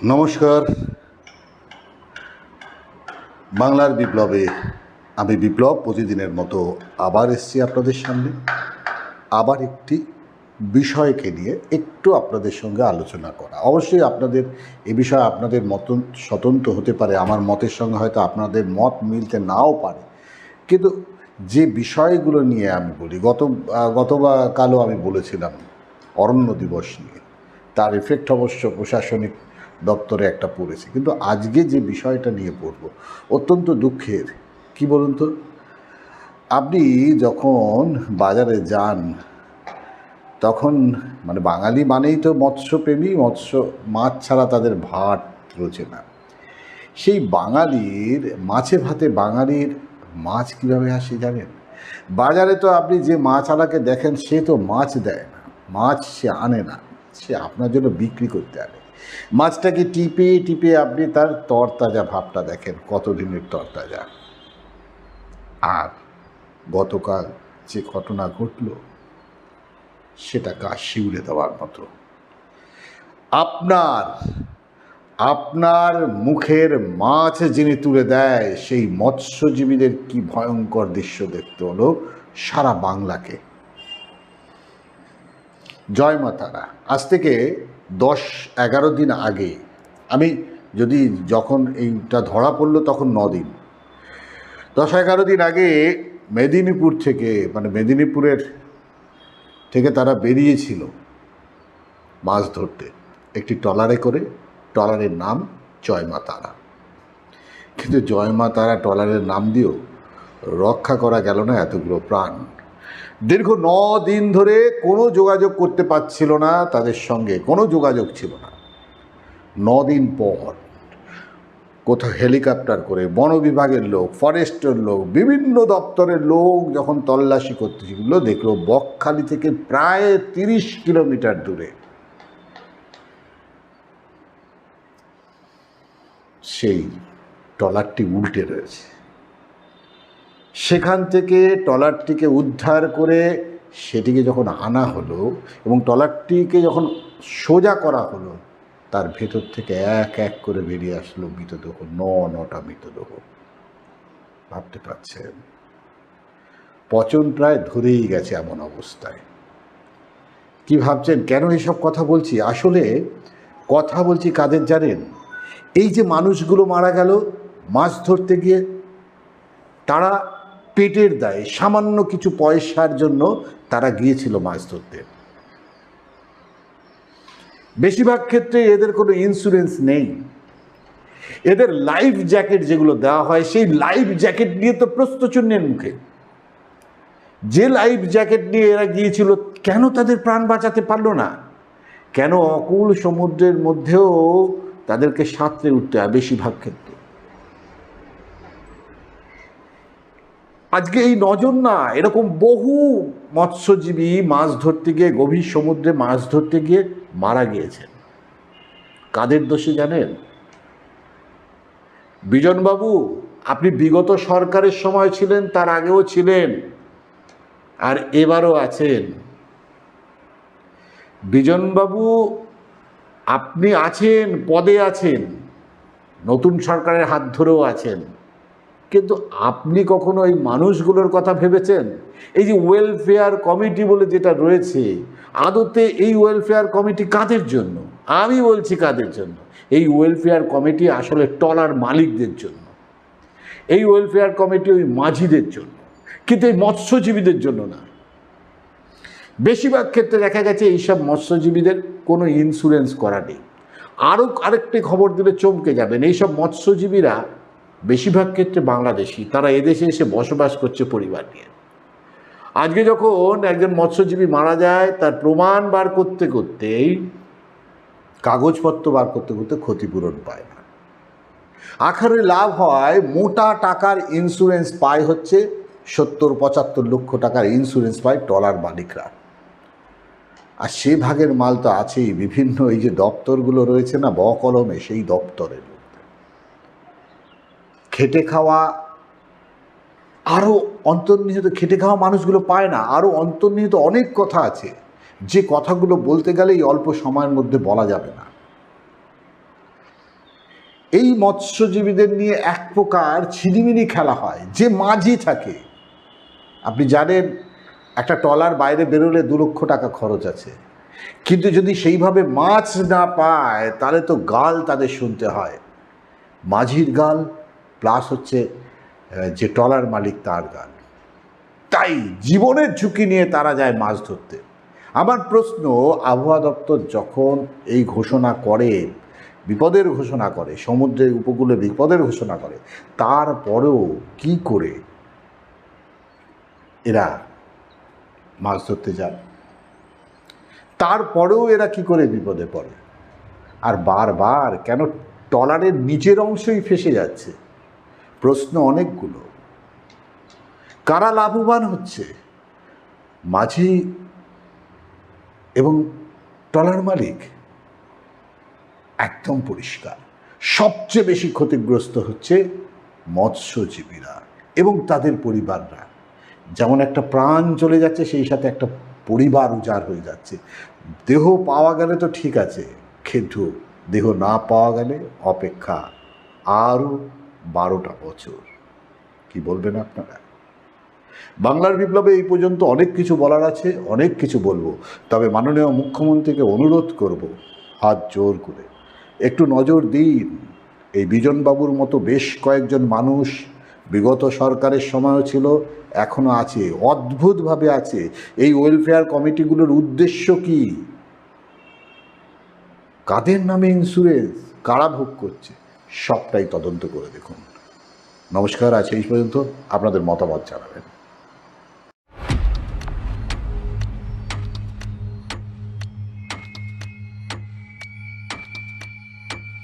নমস্কার। বাংলার বিপ্লবে আমি বিপ্লব প্রতিদিনের মতো আবার এসেছি আপনাদের সামনে। আবার একটি বিষয়কে নিয়ে একটু আপনাদের সঙ্গে আলোচনা করা। অবশ্যই আপনাদের এ বিষয়ে আপনাদের মত স্বতন্ত্র হতে পারে, আমার মতের সঙ্গে হয়তো আপনাদের মত মিলতে নাও পারে, কিন্তু যে বিষয়গুলো নিয়ে আমি বলি, গতকালও আমি বলেছিলাম অরণ্য দিবস নিয়ে, তার এফেক্ট অবশ্য প্রশাসনিক দপ্তরে একটা পড়েছে, কিন্তু আজকে যে বিষয়টা নিয়ে পড়ব অত্যন্ত দুঃখের। কি বলুন তো, আপনি যখন বাজারে যান তখন বাঙালি মানেই তো মৎস্যপ্রেমী, মাছ ছাড়া তাদের ভাত রোচে না। সেই বাঙালির মাছে ভাতে বাঙালির মাছ কীভাবে আসে জানেন? বাজারে তো আপনি যে মাছওয়ালাকে দেখেন সে তো মাছ দেয় না, মাছ সে আনে না, সে আপনার জন্য বিক্রি করতে আনে। মাছটাকে টিপে টিপে আপনি তার তরতাজা ভাবটা দেখেন, কতদিনের তরতাজা। আর গতকাল যে ঘটনা ঘটল সেটা গা শিউরে দেওয়ার মতো। আপনার মুখের মাছ যিনি তুলে দেয়, সেই মৎস্যজীবীদের কি ভয়ঙ্কর দৃশ্য দেখতে হলো সারা বাংলাকে। জয় মা তারা। আজ থেকে 10-11 দিন আগে, যখন এইটা ধরা পড়লো তখন 9 দিন, 10-11 দিন আগে মেদিনীপুরের থেকে তারা বেরিয়েছিল মাছ ধরতে একটি ট্রলারে করে। ট্রলারের নাম জয় মা তারা। কিন্তু জয় মা তারা ট্রলারের নাম দিয়েও রক্ষা করা গেল না এতগুলো প্রাণ। দীর্ঘ 9 দিন ধরে কোনো যোগাযোগ করতে পারছিল না, তাদের সঙ্গে কোনো যোগাযোগ ছিল না। 9 দিন পর কোথাও হেলিকপ্টার করে বন বিভাগের লোক, ফরেস্টের লোক, বিভিন্ন দপ্তরের লোক যখন তল্লাশি করতেছিল, দেখলো বকখালি থেকে প্রায় 30 কিলোমিটার দূরে সেই ট্রলারটি উল্টে রয়েছে। সেখান থেকে ট্রলারটিকে উদ্ধার করে সেটিকে যখন আনা হলো এবং ট্রলারটিকে যখন সোজা করা হলো, তার ভেতর থেকে এক এক করে বেরিয়ে আসলো মৃতদেহ, 9টা মৃতদেহ। ভাবতে পারছেন? পচন প্রায় ধরেই গেছে এমন অবস্থায়। কি ভাবছেন কেন এসব কথা বলছি? আসলে কথা বলছি কাদের জানেন? এই যে মানুষগুলো মারা গেল মাছ ধরতে গিয়ে, তারা পেটের দায়ে সামান্য কিছু পয়সার জন্য তারা গিয়েছিল মাছ ধরতে। বেশিরভাগ ক্ষেত্রে এদের কোনো ইন্স্যুরেন্স নেই। এদের লাইফ জ্যাকেট যেগুলো দেওয়া হয়, সেই লাইফ জ্যাকেট নিয়ে তো প্রস্থচ্যুন্নের মুখে। যে লাইফ জ্যাকেট নিয়ে এরা গিয়েছিল, কেন তাদের প্রাণ বাঁচাতে পারলো না? কেন অকুল সমুদ্রের মধ্যেও তাদেরকে সাঁতরে উঠতে হয় বেশিরভাগ ক্ষেত্রে? আজকে এই নজন না, এরকম বহু মৎস্যজীবী মাছ ধরতে গিয়ে, গভীর সমুদ্রে মাছ ধরতে গিয়ে মারা গিয়েছেন। কাদের দোষে জানেন? বিজনবাবু, আপনি বিগত সরকারের সময় ছিলেন, তার আগেও ছিলেন, আর এবারও আছেন। বিজনবাবু, আপনি আছেন, পদে আছেন, নতুন সরকারের হাত ধরেও আছেন, কিন্তু আপনি কখনো এই মানুষগুলোর কথা ভেবেছেন? এই যে ওয়েলফেয়ার কমিটি বলে যেটা রয়েছে, আদতে এই ওয়েলফেয়ার কমিটি কাদের জন্য? আমি বলছি কাদের জন্য। এই ওয়েলফেয়ার কমিটি আসলে ট্রলার মালিকদের জন্য, এই ওয়েলফেয়ার কমিটি ওই মাঝিদের জন্য, কিন্তু এই মৎস্যজীবীদের জন্য না। বেশিরভাগ ক্ষেত্রে দেখা গেছে এইসব মৎস্যজীবীদের কোনো ইন্স্যুরেন্স করা নেই। আরেকটি খবর দিলে চমকে যাবেন, এইসব মৎস্যজীবীরা বেশিরভাগ ক্ষেত্রে বাংলাদেশি, তারা এদেশে এসে বসবাস করছে পরিবার নিয়ে। আজকে যখন একজন মৎস্যজীবী মারা যায়, তার প্রমাণ বার করতে করতেই, কাগজপত্র বার করতে করতে ক্ষতিপূরণ পায় না। আখেরে লাভ হয় মোটা টাকার ইন্স্যুরেন্স পায়, হচ্ছে 70-75 লক্ষ টাকার ইন্স্যুরেন্স পায় ট্রলার মালিকরা। আর সে ভাগের মাল তো আছেই বিভিন্ন এই যে দপ্তরগুলো রয়েছে না বকলমে, সেই দপ্তরের খেটে খাওয়া, আরও অন্তর্নিহিত খেটে খাওয়া মানুষগুলো পায় না। আরও অন্তর্নিহিত অনেক কথা আছে, যে কথাগুলো বলতে গেলে এই অল্প সময়ের মধ্যে বলা যাবে না। এই মৎস্যজীবীদের নিয়ে এক প্রকার ছিনিমিনি খেলা হয়। যে মাঝি থাকে, আপনি জানেন একটা ট্রলার বাইরে বেরোলে 2 লক্ষ টাকা খরচ আছে, কিন্তু যদি সেইভাবে মাছ না পায় তাহলে তো গাল তাদের শুনতে হয়। মাঝির গাল প্লাস হচ্ছে যে ট্রলার মালিক তার গাল। তাই জীবনের ঝুঁকি নিয়ে তারা যায় মাছ ধরতে। আমার প্রশ্ন, আবহাওয়া দপ্তর যখন এই ঘোষণা করে, বিপদের ঘোষণা করে, সমুদ্রের উপকূলে বিপদের ঘোষণা করে, তারপরেও কি করে এরা মাছ ধরতে যায়? তারপরেও এরা কি করে বিপদে পড়ে? আর বারবার কেন ট্রলারের নিচের অংশই ফেসে যাচ্ছে? প্রশ্ন অনেকগুলো। কারা লাভবান হচ্ছে? মাঝি এবং ট্রলার মালিক? একদম পরিষ্কার, সবচেয়ে বেশি ক্ষতিগ্রস্ত হচ্ছে মৎস্যজীবীরা এবং তাদের পরিবাররা। যেমন একটা প্রাণ চলে যাচ্ছে, সেই সাথে একটা পরিবার উজাড় হয়ে যাচ্ছে। দেহ পাওয়া গেলে তো ঠিক আছে, কিন্তু দেহ না পাওয়া গেলে অপেক্ষা আরও 12টা বছর। কি বলবেন আপনারা? বাংলার বিপ্লবে এই পর্যন্ত অনেক কিছু বলার আছে, অনেক কিছু বলবো, তবে মাননীয় মুখ্যমন্ত্রীকে অনুরোধ করব, হাত জোর করে একটু নজর দিন। এই বিজনবাবুর মতো বেশ কয়েকজন মানুষ বিগত সরকারের সময়ও ছিল, এখনও আছে, অদ্ভুতভাবে আছে। এই ওয়েলফেয়ার কমিটিগুলোর উদ্দেশ্য কি? কাদের নামে ইন্স্যুরেন্স, কারা ভোগ করছে, সবটাই তদন্ত করে দেখুন। নমস্কার, আজ এই পর্যন্ত। আপনাদের মতামত জানাবেন।